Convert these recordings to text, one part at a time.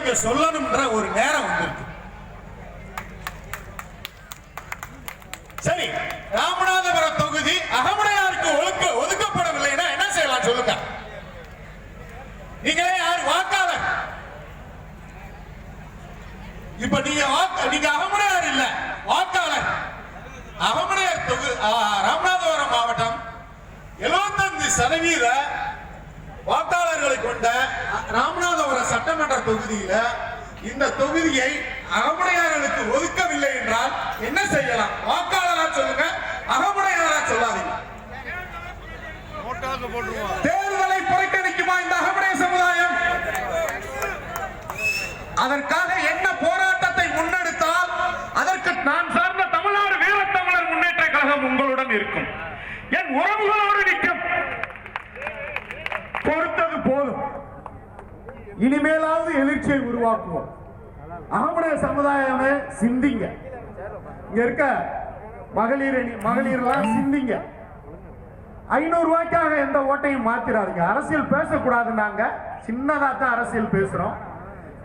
இங்க சொல்லணும்ன்ற ஒரு நேரம் வந்திருக்கு. சரி, ராமநாதபுரம் தொகுதி அகமுடையாருக்கு ஒதுக்கப்படவில்லைன்னா என்ன செய்யலாம் சொல்லுங்க. நீங்களே யார் வாக்காளர்? இப்ப நீங்க அகமுடையார் இல்ல, வாக்காளர். அகமுடையார் தொகுதி ராமநாதபுரம் மாவட்டம் 75% வாக்காளர்களை கொண்ட ராமநாதபுரம் சட்டமன்ற தொகுதியில இந்த தொகுதியை அகமுடையார்களுக்கு ஒதுக்கவில்லை என்றால் என்ன செய்யலாம்? வாக்காளரா சொல்லுங்க, அகமுடையாரா சொல்லாதீங்க. தேர்தலை புறக்கணிக்குமா இந்த அகமுடைய சமுதாயம்? அதற்காக என்ன போராட்டத்தை முன்னெடுத்தால் அதற்கு நான் சார்ந்த தமிழ்நாடு வீரத்தமிழர் முன்னேற்ற கழகம் உங்களுடன் இருக்கும், என் உறவுகளோடு நிற்கும். பொறுத்தது போதும், இனிமேலாவது எழுச்சியை உருவாக்குவோம். அகமுடைய சமுதாயமே சிந்திங்க. இங்க இருக்க மகளிர்லாம் சிந்திங்க. 500 ரூபாய்க்காக எந்த ஓட்டையும் மாத்திராதீங்க. அரசியல் பேசக்கூடாது, நாங்க சின்னதா தான் அரசியல் பேசுறோம்.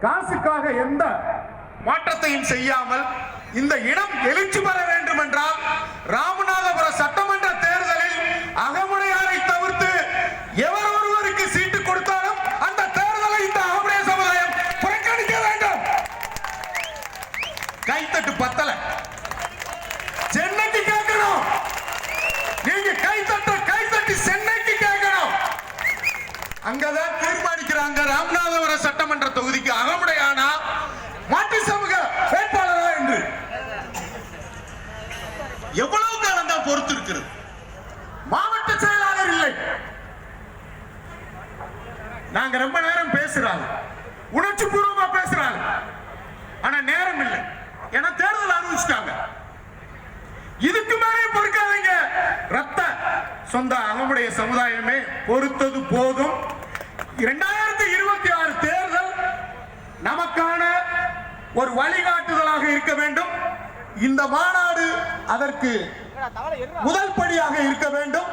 காசுக்காக எந்த மாற்றத்தையும் செய்யாமல் இந்த இடம் எழுச்சி பெற வேண்டும் என்றால் ராமநாதபுரம் சட்டமன்ற தேர்தலில் அகமுடையாரை தவிர்த்து எவர் ஒருவருக்கு சீட்டு கொடுத்தாலும் அந்த தேர்தலை இந்த அகமுடைய சமுதாயம் புறக்கணிக்க வேண்டும். கைத்தட்டு பத்தல, சென்னைக்கு கேட்கணும். நீங்க கைத்தட்டி சென்னைக்கு கேட்கணும். அங்கதான் தீர்மானிக்கிறாங்க ராமநாதபுரம் சட்டமன்ற தொகுதிக்கு அகமுடையானா மாற்று சமூக வேட்பாளரா என்று. எவ்வளவு காலம் தான் பொறுத்து இருக்கிறது? மாவட்ட செயலாளர் இல்லை. நாங்க ரொம்ப நேரம் பேசுறாங்க, உணர்ச்சி பூர்வமா பேசுறாங்க, ஆனா நேரம் இல்லை. ஏன்னா தேர்தல் அறிவிச்சிட்டாங்க. இதுக்கு மேலே பொறுக்காதீங்க. ரத்த சொந்த அகமுடைய சமுதாயமே பொறுத்தது போதும். 2026 தேர்தல் நமக்கான ஒரு வழிகாட்டுதலாக இருக்க வேண்டும். இந்த மாநாடு அதற்கு முதல் படியாக இருக்க வேண்டும்.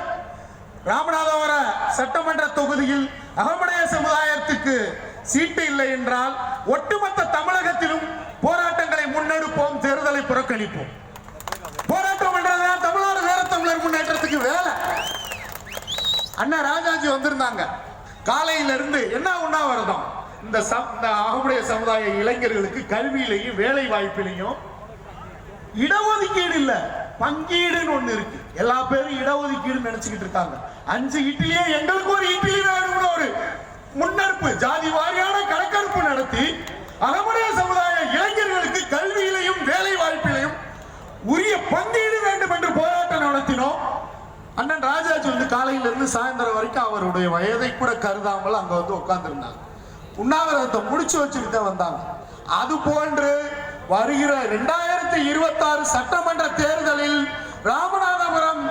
ராமநாதபுரம் சட்டமன்ற தொகுதியில் அகமுடைய சமுதாயத்துக்கு சீட்டு இல்லை என்றால் ஒட்டுமொத்த தமிழகத்திலும் போராட்டங்களை முன்னெடுப்போம், தேர்தலை புறக்கணிப்போம். போராட்டம் பண்றதுதான் தமிழ்நாடு வீரத்தமிழர் முன்னேற்றத்துக்கு வேலை. அண்ணா ராஜாஜி வந்திருந்தாங்க. காலையில இருந்து என்ன உண்ணாவிரதம்? இந்த அகமுடைய சமுதாய இளைஞர்களுக்கு கல்வியிலையும் வேலை வாய்ப்பிலையும் இடஒதுக்கீடு இல்ல, பங்கீடுன்னு ஒண்ணு இருக்கு. எல்லா பேரும் இடஒதுக்கீடு நினைச்சுக்கிட்டு இருக்காங்க. 5 இட்லியே எங்களுக்கு ஒரு இட்லி வேணும்னு ஒரு முன்னெடுப்பு, ஜாதி வாரியான கணக்கெடுப்பு நடத்தி அகமுடைய சமுதாய இளைஞர்களுக்கு கல்வியிலையும் வேலை வாய்ப்பிலையும் உரிய பங்கீடு வேண்டும் என்று போராட்டம் நடத்தினோம். அண்ணன் ராஜாஜி வந்து காலையில இருந்து சாயந்தரம் வரைக்கும் அவருடைய வயதை கூட கருதாமல் அங்க வந்து உட்கார்ந்து இருந்தாங்க. உண்ணாவிரதத்தை முடிச்சு வச்சுக்கிட்டு வந்தாங்க. அது போன்று வருகிற 2026 சட்டமன்ற தேர்தலில் ராமநாதபுரம்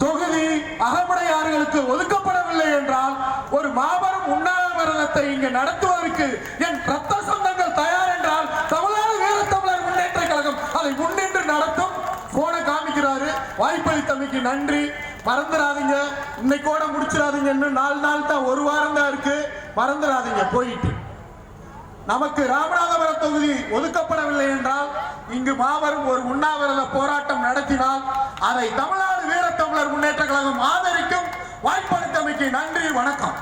தொகுதி அகமுடையார்களுக்கு ஒதுக்கப்படவில்லை என்றால் ஒரு மாபெரும் உண்ணாவிரதத்தை இங்கு நடத்துவதற்கு என் ரத்த சொந்தங்கள் தயார் என்றால் தமிழ்நாடு வீரத்தமிழர் முன்னேற்ற கழகம் அதை முன்னின்று நடத்தும். போன காமிக்கிறாரு. வாய்ப்பளித்தமைக்கு நன்றி. மறந்துடாதீங்க, இன்னைக்கோட முடிச்சிடாதீங்க. இன்னும் 4 நாள் தான், 1 வாரம் தான் இருக்கு. மறந்துடாதீங்க. போயிட்டு நமக்கு ராமநாதபுரம் தொகுதி ஒதுக்கப்படவில்லை என்றால் இங்கு மாபெரும் ஒரு உண்ணாவிரத போராட்டம் நடத்தினால் அதை தமிழ்நாடு வீரத்தமிழர் முன்னேற்ற கழகம் ஆதரிக்கும். வாய்ப்பளித்தமைக்கு நன்றி, வணக்கம்.